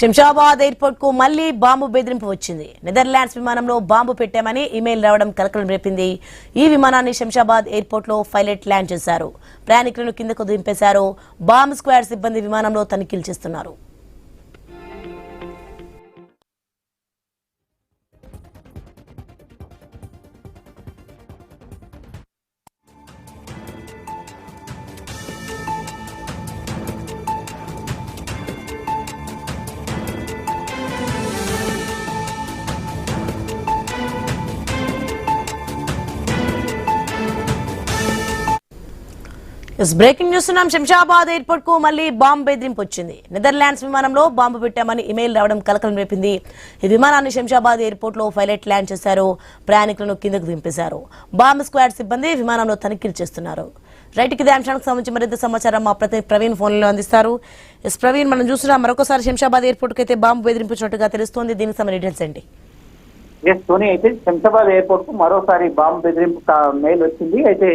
Shamshabad airport కు మళ్లీ bomb బెదిరింపు వచ్చింది. నెదర్లాండ్స్ విమానంలో బాంబు పెట్టామని ఇమెయిల్ రావడం కలకలం రేపింది. ఈ విమానాన్ని శంషాబాద్ ఎయిర్పోర్ట్ లో పైలట్ ల్యాండ్ చేశారు. ప్రయాణికులను కిందకు దింపేశారు. బాంబ్ స్క్వాడ్ సిబ్బంది విమానంలో తనిఖీలు చేస్తున్నారు. Breaking news. శంషాబాద్ ఎయిర్పోర్ట్ కు మళ్లీ బాంబు బెదిరింపు వచ్చింది. నెదర్లాండ్స్ విమానంలో బాంబు పెట్టామని ఇమెయిల్ రావడం కలకలం రేపింది. ఈ విమానాన్ని శంషాబాద్ ఎయిర్పోర్ట్ లో పైలట్ ల్యాండ్ చేశారు. ప్రయాణికులను కిందకు దింపేశారు. బాంబు స్క్వాడ్ సిబ్బంది విమానంలో తనిఖీలు చేస్తున్నారు. రైట్ కి అంశానికి సంబంధించి మరింత సమాచారం మా ప్రతినిధి ప్రవీణ్ ఫోన్లో అందిస్తారు. ప్రవీణ్, మనం చూస్తున్నాం మరొకసారి శంషాబాద్ ఎయిర్పోర్ట్ కి అయితే బాంబు బెదిరింపుచ్చినట్టుగా తెలుస్తోంది. దీనికి సంబంధించి డీటెయిల్స్ ఏంటి? సోనీ, అయితే శంషాబాద్ ఎయిర్పోర్ట్ కు మరోసారి బాంబు బెదిరింపు మెయిల్ వచ్చింది. అయితే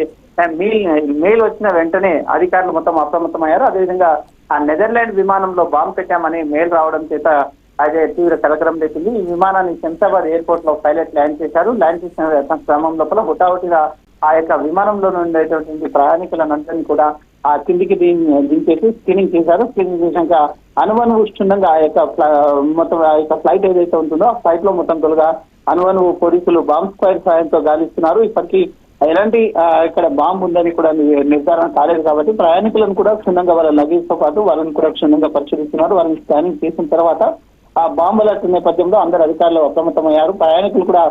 మెయిల్ వచ్చిన వెంటనే అధికారులు మొత్తం అప్రమత్తమయ్యారు. అదేవిధంగా ఆ నెదర్లాండ్ విమానంలో బాంబు పెట్టామని మెయిల్ రావడం చేత అయితే తీవ్ర కలకలం రేపింది. ఈ విమానాన్ని శంషాబాద్ ఎయిర్పోర్ట్ లో పైలట్ ల్యాండ్ చేశారు. ల్యాండ్ చేసిన క్రమం లోపల హుటాహుటిగా ఆ యొక్క విమానంలో ఉండేటటువంటి ప్రయాణికులందరినీ కూడా ఆ కిందికి దించేసి స్క్రీనింగ్ చేశారు. స్క్రీనింగ్ చేశాక అనుమానిస్తుండగా ఆ యొక్క మొత్తం ఆ యొక్క ఫ్లైట్ ఏదైతే ఉంటుందో ఆ ఫ్లైట్ లో మొత్తం తొలగా అనుమాను పోలీసులు బాంబ్ స్క్వాడ్ సాయంతో గాలిస్తున్నారు. ఇప్పటికీ ఎలాంటి ఇక్కడ బాంబు ఉందని కూడా నిర్ధారణ కాలేదు కాబట్టి ప్రయాణికులను కూడా క్షుణ్ణంగా వాళ్ళ లగేజ్ తో పాటు వాళ్ళని కూడా క్షుణ్ణంగా పరిశీలిస్తున్నారు. వాళ్ళని స్కానింగ్ చేసిన తర్వాత ఆ బాంబు అలర్ట్ నేపథ్యంలో అందరు అధికారులు అప్రమత్తమయ్యారు. ప్రయాణికులు కూడా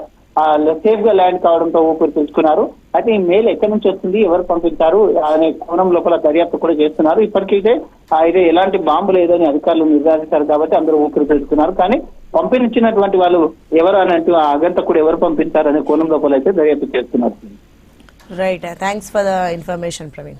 సేఫ్ గా ల్యాండ్ కావడంతో ఊపిరి తీసుకున్నారు. అయితే ఈ మెయిల్ ఎక్కడి నుంచి వచ్చింది, ఎవరు పంపించారు అనే కోణం లోపల దర్యాప్తు కూడా చేస్తున్నారు. ఇప్పటికైతే అయితే ఎలాంటి బాంబు లేదని అధికారులు నిర్ధారించారు కాబట్టి అందరూ ఊపిరి తీసుకున్నారు. కానీ పంపించినటువంటి వాళ్ళు ఎవరు అన్నట్టు ఆ అగంతకుడు ఎవరు పంపించారు అనే కోణం లోపల అయితే దర్యాప్తు చేస్తున్నారు. Right. Thanks for the information, Praveen.